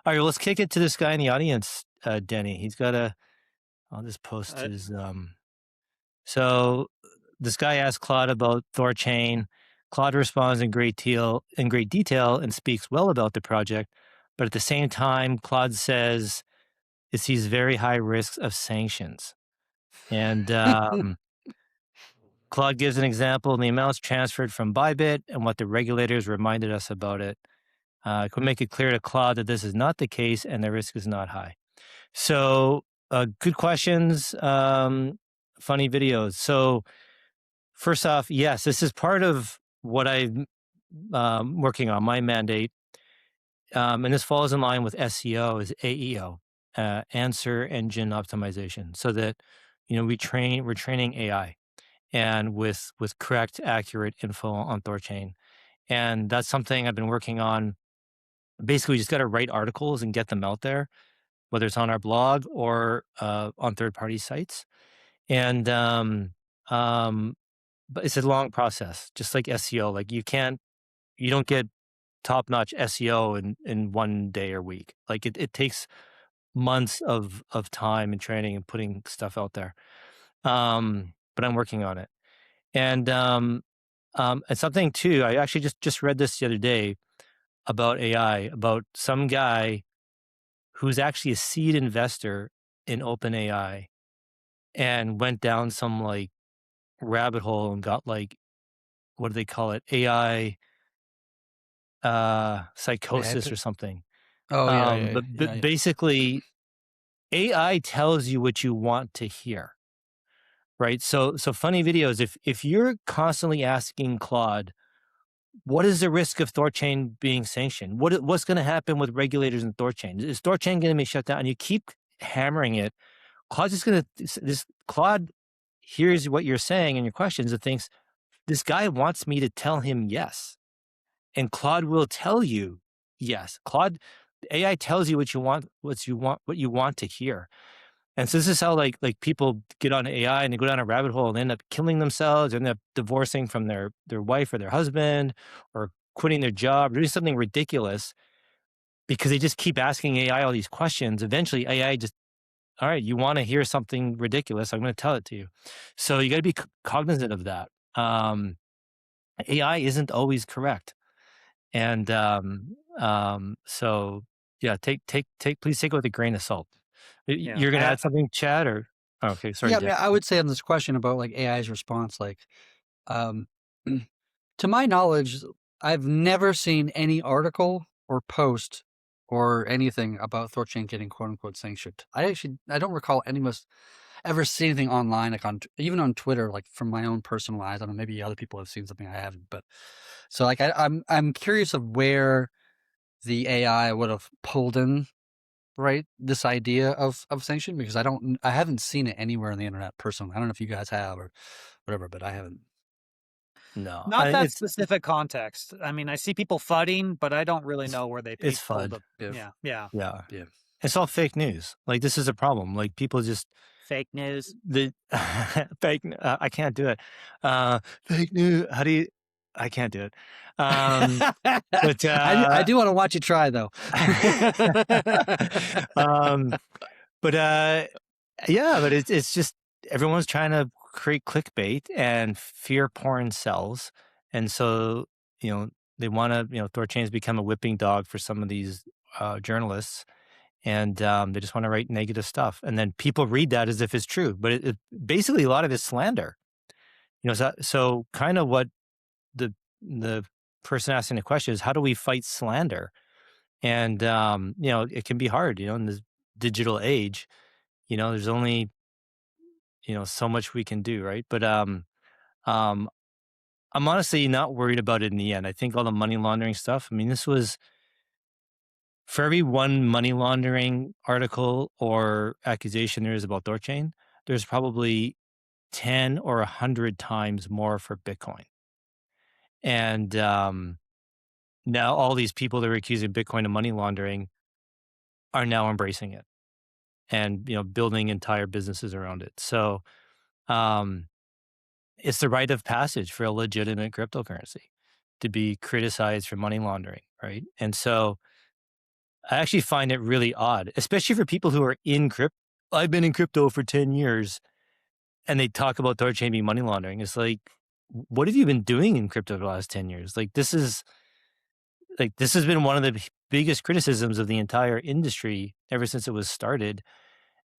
All right, let's kick it to this guy in the audience, Denny. He's got a. I'll just post Uh, his. So this guy asked Claude about THORChain. Claude responds in great detail, and speaks well about the project. But at the same time, Claude says it sees very high risks of sanctions. And Claude gives an example: the amounts transferred from Bybit and what the regulators reminded us about it. Could make it clear to Claude that this is not the case and the risk is not high. So, good questions, funny videos. So, first off, yes, this is part of what I'm working on, my mandate. And this falls in line with SEO, is AEO, answer engine optimization, so that we're training AI and with correct, accurate info on THORChain. And that's something I've been working on. Basically, we just got to write articles and get them out there, whether it's on our blog or on third party sites. And um, but it's a long process, just like SEO. Like you don't get top notch SEO in one day or week. Like it takes months of time and training and putting stuff out there. But I'm working on it. And and something too, I actually just read this the other day about AI, about some guy who's actually a seed investor in OpenAI and went down some like rabbit hole and got like, what do they call it? AI Wait, I psychosis put, or something. oh yeah, yeah, But yeah. basically AI tells you what you want to hear, right? So funny videos, if you're constantly asking Claude, what is the risk of THORChain being sanctioned? What's going to happen with regulators in THORChain? Is THORChain going to be shut down? And you keep hammering it, Claude's just going to this Claude hears what you're saying and your questions and thinks this guy wants me to tell him yes. And Claude will tell you yes. Claude AI tells you what you want to hear. And so this is how like people get on AI and they go down a rabbit hole and end up killing themselves, end up divorcing from their wife or their husband, or quitting their job, doing something ridiculous because they just keep asking AI all these questions. Eventually AI just, all right, you want to hear something ridiculous, I'm going to tell it to you. So you got to be cognizant of that. AI isn't always correct. And so yeah, please take it with a grain of salt. yeah. You're going to add something, Chad, or okay, sorry, Yeah, I mean, Dick. I would say on this question about like AI's response, like, um, to my knowledge, I've never seen any article or post or anything about THORChain getting quote unquote sanctioned. I don't recall any of us ever see anything online, like even on Twitter, like from my own personal eyes. I don't know, maybe other people have seen something I haven't, but so like I'm curious of where the AI would have pulled in, right, this idea of sanction, because I haven't seen it anywhere on the internet personally. I don't know if you guys have or whatever, but I haven't. No, Not that it's specific context. I mean, I see people fudding, but I don't really know where they it's pulled FUD. up. Yeah, Yeah. Yeah, yeah. it's all fake news. Like this is a problem. Like people just Fake news. the I can't do it. Fake news. How do you? I can't do it. But I do want to watch you try though. um, but yeah, but it's just everyone's trying to create clickbait and fear porn sells, and so they want to THORChain's become a whipping dog for some of these journalists, and they just want to write negative stuff, and then people read that as if it's true, but it basically a lot of it's slander. So kind of what the person asking the question is, how do we fight slander? And it can be hard, in this digital age. There's only so much we can do, right? But um, I'm honestly not worried about it in the end. I think all the money laundering stuff. I mean, this was for every one money laundering article or accusation there is about THORChain, there's probably 10 or 100 times more for Bitcoin. And now all these people that are accusing Bitcoin of money laundering are now embracing it and building entire businesses around it. So um, it's the rite of passage for a legitimate cryptocurrency to be criticized for money laundering, right? And so I actually find it really odd, especially for people who are in crypto. I've been in crypto for 10 years and they talk about THORChain being money laundering. It's like, what have you been doing in crypto the last 10 years? This has been one of the biggest criticisms of the entire industry ever since it was started.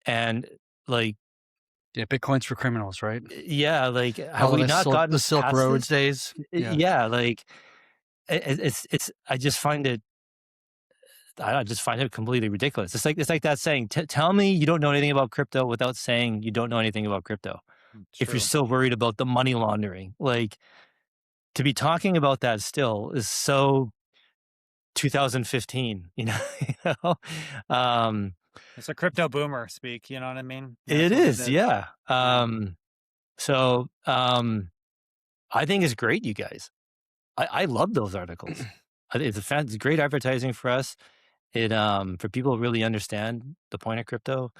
And like, Yeah, Bitcoin's for criminals, right? yeah, like, have All we the not the gotten Silk past Roads this? days. Yeah. Yeah, like I just find it, I just find it completely ridiculous. It's like that saying, tell me you don't know anything about crypto without saying you don't know anything about crypto. It's If you're true. so worried about the money laundering, like, to be talking about that still is so 2015, you know? You know? It's a crypto boomer speak. You know what I mean? It That's what it is, is. yeah. Yeah. So I think it's great, you guys. I love those articles. I think it's great advertising for us. It for people who really understand the point of crypto.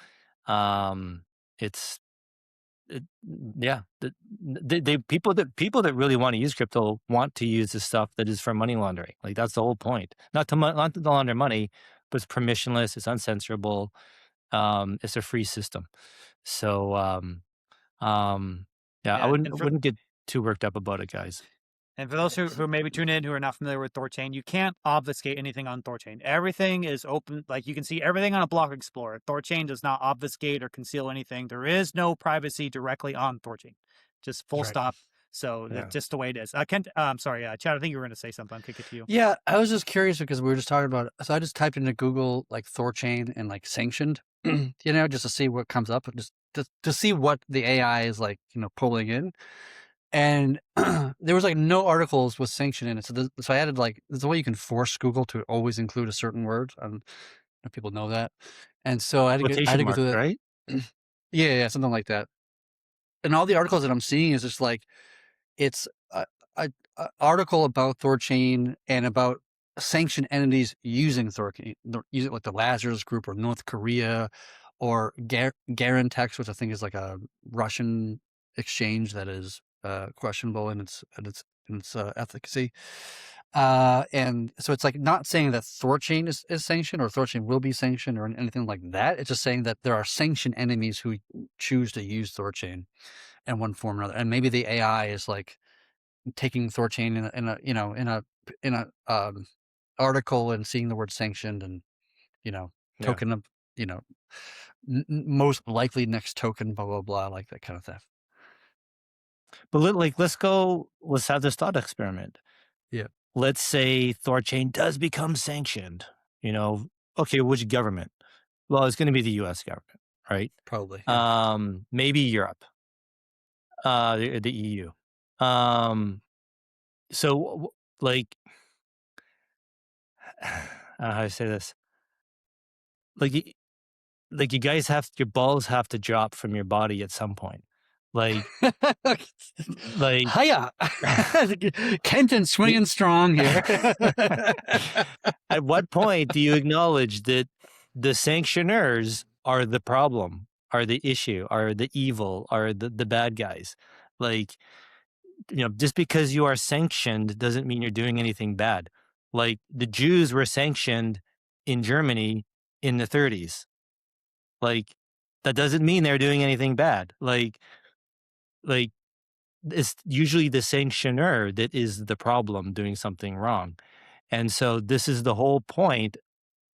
Um, it's yeah. People that really want to use crypto want to use the stuff that is for money laundering. Like, that's the whole point. Not to launder money, but it's permissionless. It's uncensorable. It's a free system. So yeah, Yeah. I wouldn't get too worked up about it, guys. And for those who maybe tune in who are not familiar with THORChain, you can't obfuscate anything on THORChain. Everything is open. Like, you can see everything on a block explorer. THORChain does not obfuscate or conceal anything. There is no privacy directly on THORChain. Just full Right. stop. So Yeah. that's just the way it is. Kent, I'm sorry, Chad, I think you were going to say something. I'll kick it to you. Yeah, I was just curious because we were just talking about. So I just typed into Google like THORChain and like sanctioned, just to see what comes up, just to see what the AI is like, pulling in. And there was like no articles with sanction in it. So I added like there's a way you can force Google to always include a certain word. If people know that. And so I had Quotation to go marks, through that. right? Yeah, something like that. And all the articles that I'm seeing is just like it's a article about THORChain and about sanctioned entities using THORChain, using like the Lazarus Group or North Korea or Garantex, which I think is like a Russian exchange that is questionable in its efficacy. And so it's like not saying that THORChain is sanctioned or THORChain will be sanctioned or anything like that. It's just saying that there are sanctioned enemies who choose to use THORChain in one form or another. And maybe the AI is like taking THORChain in a article and seeing the word sanctioned and Yeah. token of most likely next token, blah blah blah, like that kind of stuff. But let's have this thought experiment. Yeah. Let's say THORChain does become sanctioned. Okay, which government? Well, it's going to be the U.S. government, right? Probably. Yeah. Maybe Europe, the EU. So like, how do I say this? Like you guys your balls have to drop from your body at some point. Like, Hiya, Kenton swinging strong here. at what point do you acknowledge that the sanctioners are the problem, are the issue, are the evil, are the bad guys? Like, just because you are sanctioned doesn't mean you're doing anything bad. Like, the Jews were sanctioned in Germany in the 30s. Like, that doesn't mean they're doing anything bad. Like it's usually the sanctioner that is the problem doing something wrong. And so this is the whole point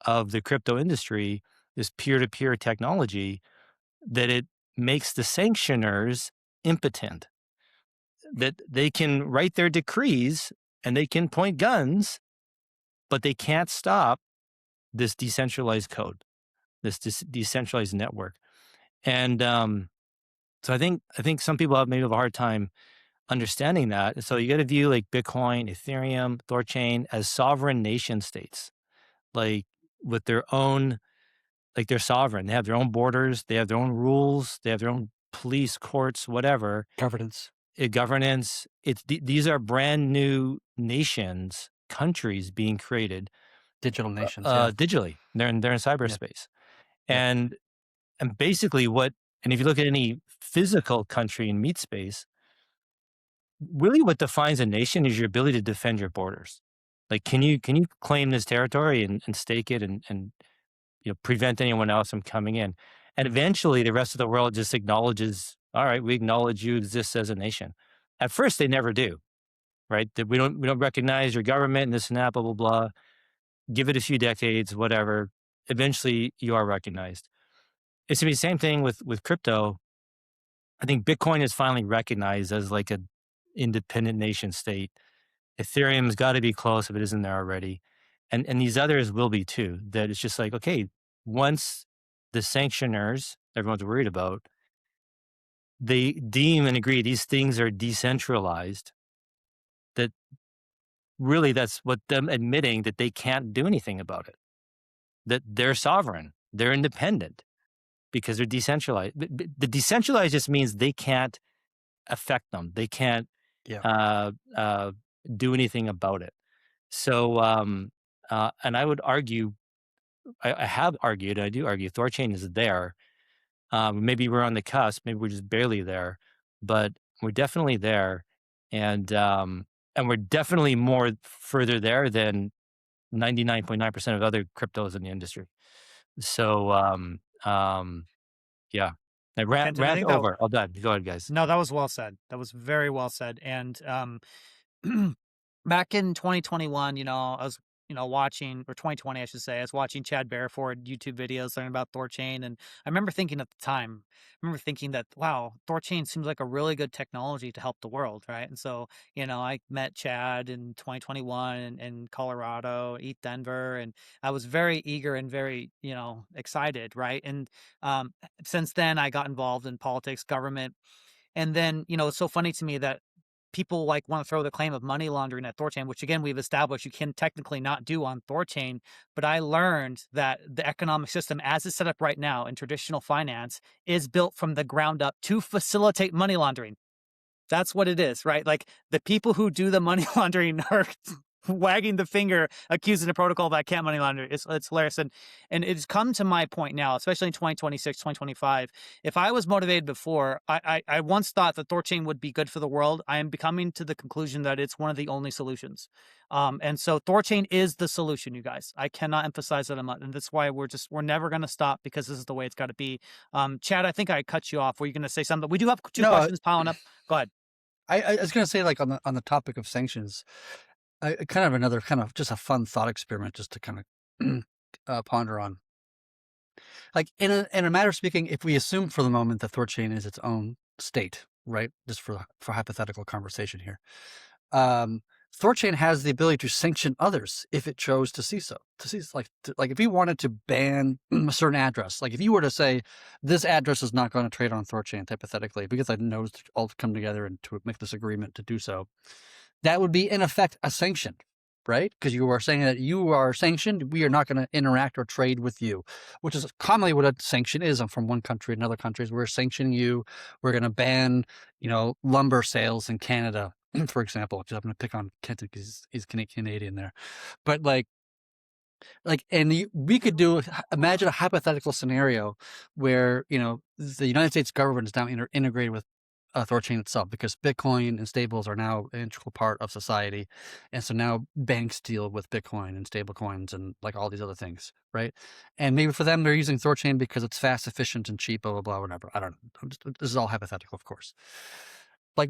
of the crypto industry, this peer-to-peer technology, that it makes the sanctioners impotent, that they can write their decrees and they can point guns, but they can't stop this decentralized code, this decentralized network. And so I think some people have maybe have a hard time understanding that. So you got to view like Bitcoin, Ethereum, THORChain as sovereign nation states, like with their own, like they're sovereign. They have their own borders. They have their own rules. They have their own police, courts, whatever. Governance. Governance. These are brand new nations, countries being created. Digital nations. Yeah. Digitally. They're in cyberspace. Yeah. And basically and if you look at any physical country in meat space, really what defines a nation is your ability to defend your borders. Like, can you claim this territory and stake it and prevent anyone else from coming in? And eventually, the rest of the world just acknowledges, all right, we acknowledge you exist as a nation. At first, they never do, right? That we don't recognize your government and this and that, blah blah blah. Give it a few decades, whatever. Eventually, you are recognized. It's gonna be the same thing with crypto. I think Bitcoin is finally recognized as like a independent nation state. Ethereum's got to be close if it isn't there already, and these others will be too. That it's just like, okay, once the sanctioners everyone's worried about, they deem and agree these things are decentralized. That really, that's what them admitting that they can't do anything about it. That they're sovereign, they're independent because they're decentralized. The decentralized just means they can't affect them. They can't Yeah. do anything about it. So, and I would argue, I have argued, I do argue, THORChain is there. Maybe we're on the cusp, maybe we're just barely there, but we're definitely there, and we're definitely more further there than 99.9% of other cryptos in the industry. So, yeah. I Kenton, I rant think that over. All done. Go ahead, guys. no, that was well said. That was very well said. And back in 2021, I was, watching, or 2020, I should say, I was watching Chad Bareford YouTube videos learning about THORChain. And I remember thinking at the time, that, wow, THORChain seems like a really good technology to help the world, right? And so, I met Chad in 2021 in Colorado, East Denver, and I was very eager and very, excited, right? And since then, I got involved in politics, government. And then, it's so funny to me that people like want to throw the claim of money laundering at THORChain, which again, we've established you can technically not do on THORChain. But I learned that the economic system as it's set up right now in traditional finance is built from the ground up to facilitate money laundering. That's what it is, right? Like the people who do the money laundering are wagging the finger, accusing the protocol that can't money launder. It's hilarious. And it's come to my point now, especially in 2026, 2025. If I was motivated before, I once thought that THORChain would be good for the world. I am becoming to the conclusion that it's one of the only solutions. And so THORChain is the solution, you guys. I cannot emphasize that enough. And that's why we're never going to stop, because this is the way it's got to be. Chad, I think I cut you off. Were you going to say something? We do have two questions piling up. Go ahead. I was going to say, like, on the topic of sanctions, kind of another kind of just a fun thought experiment just to kind of ponder on. Like in a matter of speaking, if we assume for the moment that THORChain is its own state, right? Just for hypothetical conversation here. THORChain has the ability to sanction others if it chose to see so. Like if you wanted to ban a certain address, like if you were to say this address is not going to trade on THORChain, hypothetically, because I know it's all come together and to make this agreement to do so, that would be in effect a sanction, right? Because you are saying that you are sanctioned, we are not going to interact or trade with you, which is commonly what a sanction is. I'm from one country to another countries. We're sanctioning you. We're going to ban, lumber sales in Canada, for example. I'm going to pick on Kent because he's Canadian there, but we could imagine a hypothetical scenario where, the United States government is now integrated with THORChain itself, because Bitcoin and stables are now an integral part of society. And so now banks deal with Bitcoin and stable coins and like all these other things, right? And maybe for them, they're using THORChain because it's fast, efficient, and cheap, blah, blah, blah, whatever. I don't know. This is all hypothetical, of course. Like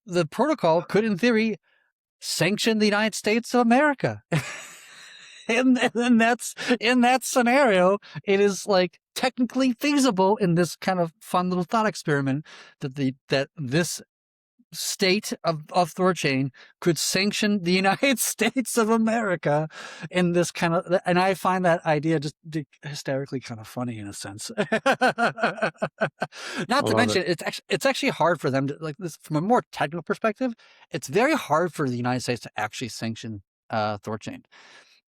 the protocol could, in theory, sanction the United States of America. And that's, in that scenario, it is like technically feasible in this kind of fun little thought experiment that this state of THORChain could sanction the United States of America in this kind of, and I find that idea just hysterically kind of funny in a sense. Not to mention, it's actually hard for them to, like, this from a more technical perspective. It's very hard for the United States to actually sanction THORChain.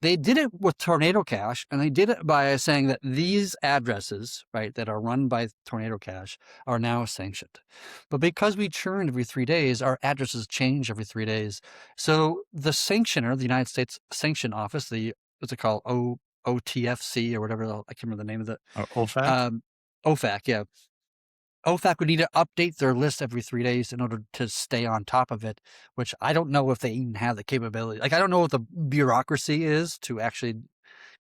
They did it with Tornado Cash, and they did it by saying that these addresses, right, that are run by Tornado Cash are now sanctioned. But because we churn every 3 days, our addresses change every 3 days. So the sanctioner, the United States Sanction Office, what's it called, OTFC or whatever, I can't remember the name of it. OFAC? OFAC, yeah. OFAC would need to update their list every 3 days in order to stay on top of it, which I don't know if they even have the capability. Like, I don't know what the bureaucracy is to actually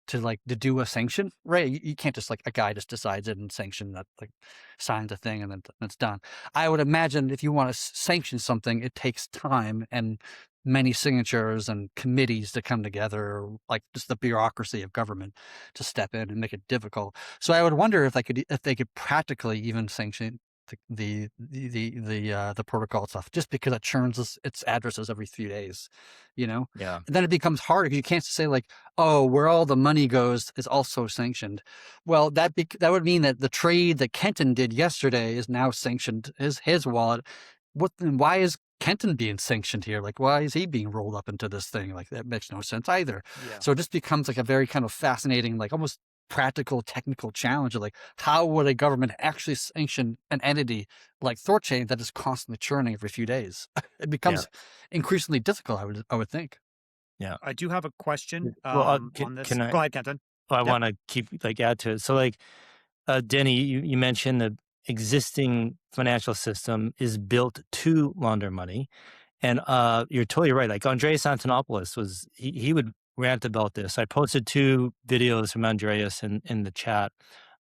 to do a sanction, right? You can't just a guy just decides it and sanction that, signs a thing and then it's done. I would imagine if you want to sanction something, it takes time and many signatures and committees to come together, like just the bureaucracy of government to step in and make it difficult. So I would wonder if they could practically even sanction the protocol stuff, just because it churns its addresses every few days, Yeah. And then it becomes hard because you can't say oh, where all the money goes is also sanctioned. Well, that would mean that the trade that Kenton did yesterday is now sanctioned, his wallet. Why is Kenton being sanctioned here? Why is he being rolled up into this thing? That makes no sense either. Yeah. So it just becomes a very kind of fascinating, almost practical technical challenge of how would a government actually sanction an entity like THORChain that is constantly churning every few days? It becomes increasingly difficult, I would think. Yeah. I do have a question Well, on this. can I? Go ahead, Kenton. I Yep. want to keep add to it. So Denny, you mentioned the existing financial system is built to launder money, and you're totally right. Andreas Antonopoulos he would rant about this. I posted 2 videos from Andreas in the chat.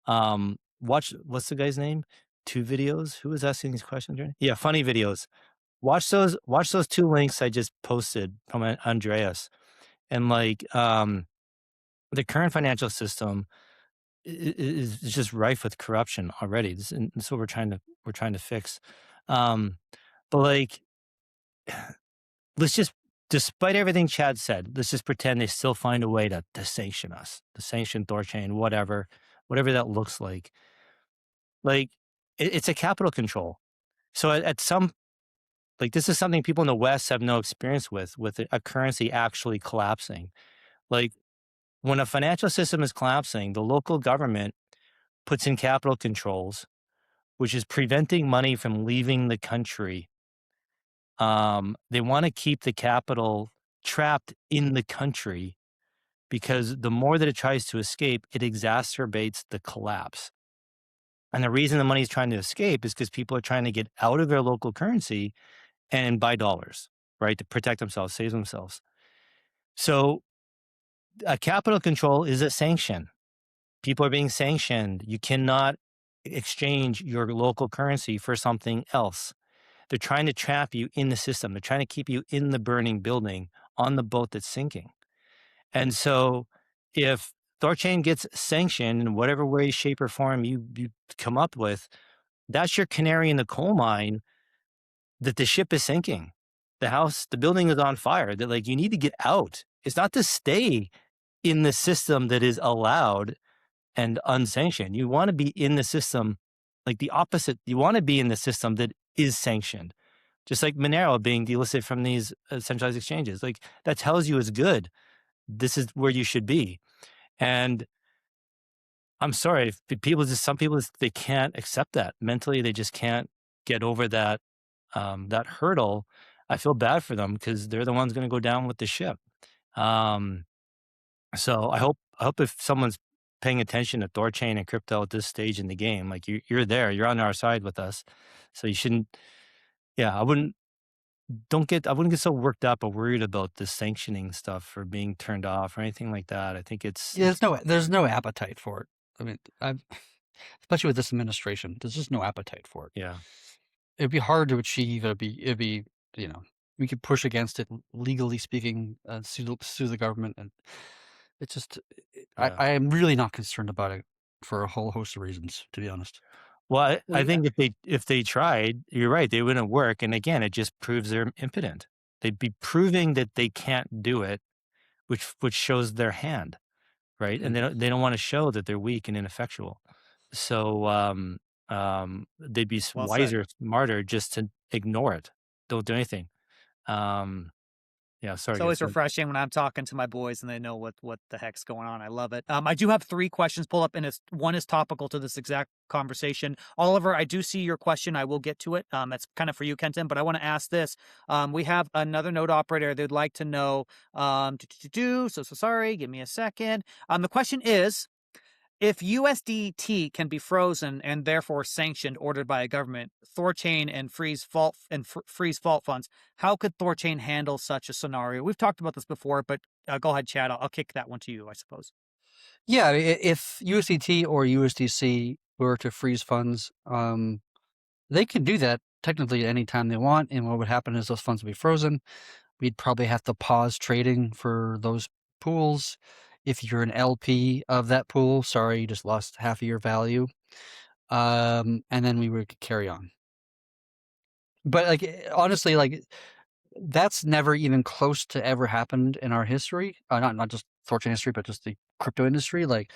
Watch, what's the guy's name? 2 videos. Who was asking these questions? Yeah, funny videos. Watch those 2 links I just posted from Andreas, and the current financial system is just rife with corruption already. This is what we're trying to fix. But let's just, despite everything Chad said, let's just pretend they still find a way to sanction us, to sanction THORChain, whatever that looks like. It's a capital control. So at some, this is something people in the West have no experience with a currency actually collapsing. When a financial system is collapsing, the local government puts in capital controls, which is preventing money from leaving the country. They want to keep the capital trapped in the country because the more that it tries to escape, it exacerbates the collapse. And the reason the money is trying to escape is because people are trying to get out of their local currency and buy dollars, right, to protect themselves, save themselves. So a capital control is a sanction. People are being sanctioned. You cannot exchange your local currency for something else. They're trying to trap you in the system. They're trying to keep you in the burning building on the boat that's sinking. And so if THORChain gets sanctioned in whatever way, shape, or form you come up with, that's your canary in the coal mine that the ship is sinking. The building is on fire. That you need to get out. It's not to stay in the system that is allowed and unsanctioned. You want to be in the system, the opposite. You want to be in the system that is sanctioned. Just like Monero being delisted from these centralized exchanges. That tells you it's good. This is where you should be. And I'm sorry, some people, they can't accept that. Mentally, they just can't get over that hurdle. I feel bad for them because they're the ones going to go down with the ship. So I hope if someone's paying attention to THORChain and crypto at this stage in the game, you're there, you're on our side with us. So you shouldn't, I wouldn't get so worked up or worried about the sanctioning stuff or being turned off or anything like that. I think there's no appetite for it. I mean, especially with this administration, there's just no appetite for it. Yeah. It'd be hard to achieve. It'd be we could push against it legally speaking, sue the government, and it's just I am really not concerned about it for a whole host of reasons, to be honest. Well, I think if they tried, you're right, they wouldn't work. And again, it just proves they're impotent. They'd be proving that they can't do it, which shows their hand, right? And they don't want to show that they're weak and ineffectual. So they'd be wiser, smarter just to ignore it. Don't do anything. Yeah, sorry. It's always refreshing when I'm talking to my boys and they know what the heck's going on. I love it. I do have 3 questions pulled up, and one is topical to this exact conversation. Oliver, I do see your question. I will get to it. That's kind of for you, Kenton, but I want to ask this. We have another node operator. They'd like to know, so sorry, give me a second. The question is, if USDT can be frozen and therefore sanctioned, ordered by a government, THORChain and freeze fault funds, how could THORChain handle such a scenario? We've talked about this before, but go ahead, Chad. I'll kick that one to you, I suppose. Yeah, if USDT or USDC were to freeze funds, they can do that technically anytime they want. And what would happen is those funds would be frozen. We'd probably have to pause trading for those pools. If you're an LP of that pool, sorry, you just lost half of your value. And then we would carry on. But like honestly, like that's never even close to ever happened in our history. Not just THORChain history, but just the crypto industry. Like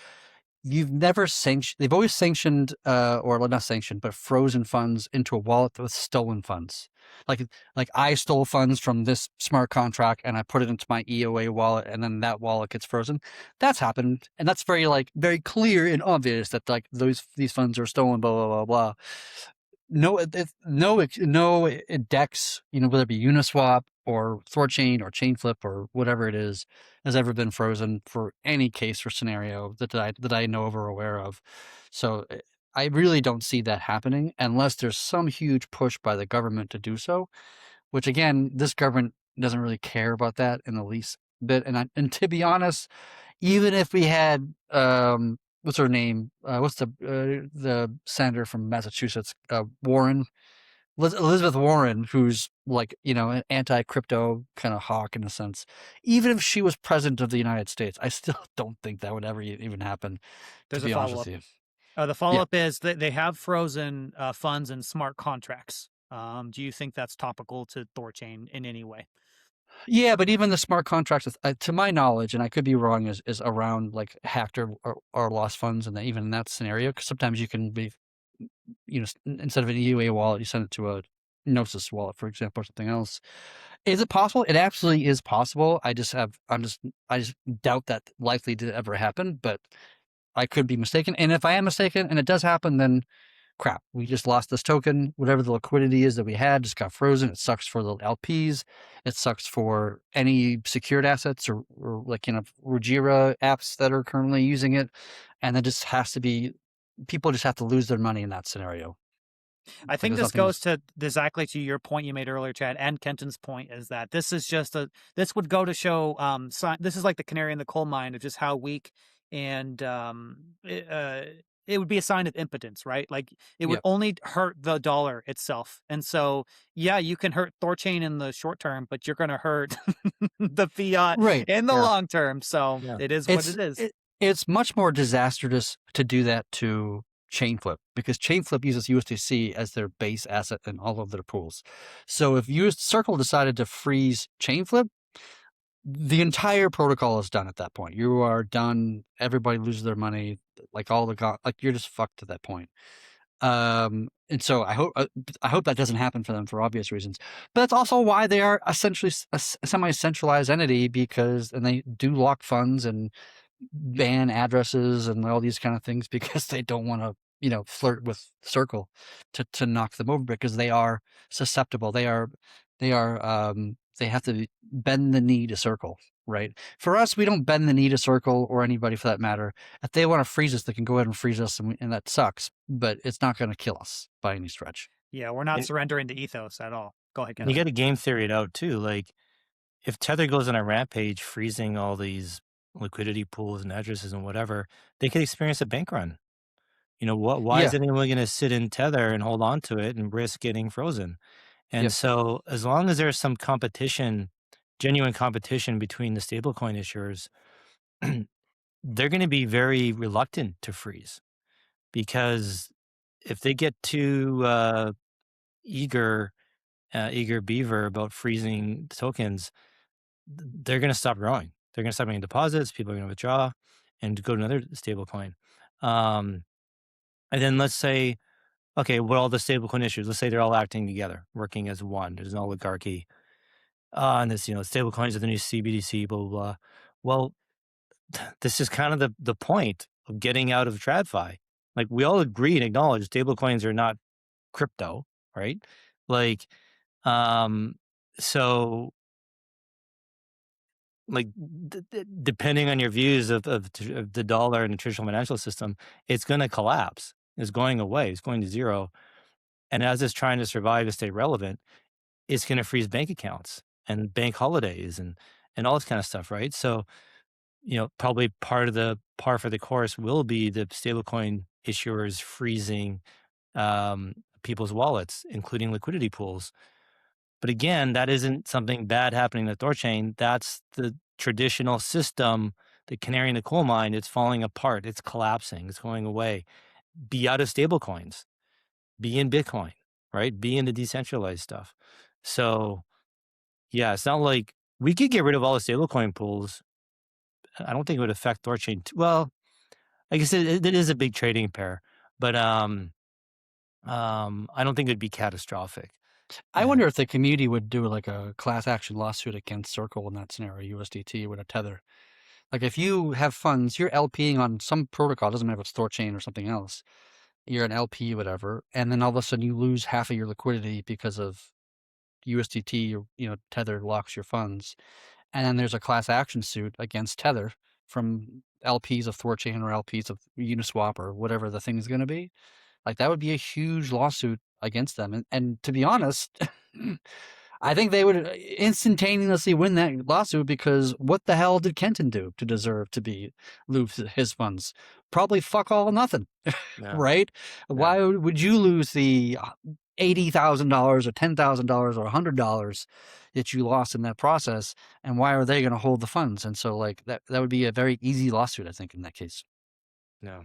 you've never sanctioned. They've always sanctioned, or not sanctioned, but frozen funds into a wallet with stolen funds. Like I stole funds from this smart contract and I put it into my EOA wallet, and then that wallet gets frozen. That's happened, and that's very clear and obvious that like these funds are stolen. Blah blah blah blah. No, no DEX, whether it be Uniswap or THORChain or ChainFlip or whatever it is, has ever been frozen for any case or scenario that I know of or aware of. So I really don't see that happening unless there's some huge push by the government to do so, which again, this government doesn't really care about that in the least bit. And to be honest, even if we had what's her name? What's the senator from Massachusetts? Warren, Elizabeth Warren, who's like an anti-crypto kind of hawk in a sense. Even if she was president of the United States, I still don't think that would ever even happen. There's to be a honest follow-up. with you. The follow-up is that they have frozen funds and smart contracts. Do you think that's topical to THORChain in any way? Yeah, but even the smart contracts, to my knowledge, and I could be wrong, is around like hacked or lost funds, and even in that scenario, because sometimes you can be, instead of an EUA wallet, you send it to a Gnosis wallet, for example, or something else. Is it possible? It absolutely is possible. I just doubt that likely to ever happen, but I could be mistaken. And if I am mistaken, and it does happen, then crap, we just lost this token. Whatever the liquidity is that we had just got frozen. It sucks for the LPs. It sucks for any secured assets or like Rujira apps that are currently using it. And that just has to be, people just have to lose their money in that scenario. I think this goes to exactly to your point you made earlier, Chad, and Kenton's point is that this is just this would go to show this is like the canary in the coal mine of just how weak and it would be a sign of impotence, right? Like it would only hurt the dollar itself. And so, yeah, you can hurt THORChain in the short term, but you're going to hurt the fiat in the long term. So it is what it is. It's much more disastrous to do that to ChainFlip because ChainFlip uses USDC as their base asset in all of their pools. So if Circle decided to freeze ChainFlip, the entire protocol is done at that point. You are done. Everybody loses their money. Like you're just fucked at that point. And so I hope that doesn't happen for them for obvious reasons. But that's also why they are essentially a semi-centralized entity and they do lock funds and ban addresses and all these kind of things because they don't want to flirt with Circle to knock them over because they are susceptible. They have to bend the knee to Circle, right? For us, we don't bend the knee to Circle or anybody for that matter. If they want to freeze us, they can go ahead and freeze us, and that sucks, but it's not going to kill us by any stretch. Yeah, we're not surrendering to ethos at all. Go ahead, Ken. You got to game theory it out too. Like if Tether goes on a rampage, freezing all these liquidity pools and addresses and whatever, they could experience a bank run. Why is anyone going to sit in Tether and hold on to it and risk getting frozen? And so as long as there's some competition, genuine competition between the stablecoin issuers, they're going to be very reluctant to freeze because if they get too eager beaver about freezing tokens, they're going to stop growing. They're going to stop making deposits. People are going to withdraw and go to another stablecoin. And then let's say, okay, what are all the stablecoin issues? Let's say they're all acting together, working as one. There's an oligarchy. And this, stablecoins are the new CBDC, blah, blah, blah. Well, this is kind of the point of getting out of TradFi. Like we all agree and acknowledge stablecoins are not crypto, right? Like, so like depending on your views of the dollar and the traditional financial system, it's going to collapse. It's going away. It's going to zero. And as it's trying to survive and stay relevant, it's going to freeze bank accounts and bank holidays and all this kind of stuff, right? So, probably part of the par for the course will be the stablecoin issuers freezing people's wallets, including liquidity pools. But again, that isn't something bad happening to THORChain. That's the traditional system, the canary in the coal mine. It's falling apart. It's collapsing. It's going away. Be out of stablecoins. Be in Bitcoin, right? Be in the decentralized stuff. So, yeah, it's not like we could get rid of all the stablecoin pools. I don't think it would affect THORChain. Well, I guess it is a big trading pair, but I don't think it'd be catastrophic. I wonder if the community would do like a class action lawsuit against Circle in that scenario, USDT with a tether. Like if you have funds, you're LPing on some protocol, doesn't matter if it's THORChain or something else. You're an LP, whatever, and then all of a sudden you lose half of your liquidity because of USDT or Tether locks your funds. And then there's a class action suit against Tether from LPs of THORChain or LPs of Uniswap or whatever the thing is going to be. Like that would be a huge lawsuit against them. And to be honest, I think they would instantaneously win that lawsuit because what the hell did Kenton do to deserve to lose his funds? Probably fuck all or nothing, right? Yeah. Why would you lose the $80,000 or $10,000 or $100 that you lost in that process? And why are they going to hold the funds? And so like that would be a very easy lawsuit, I think, in that case. No.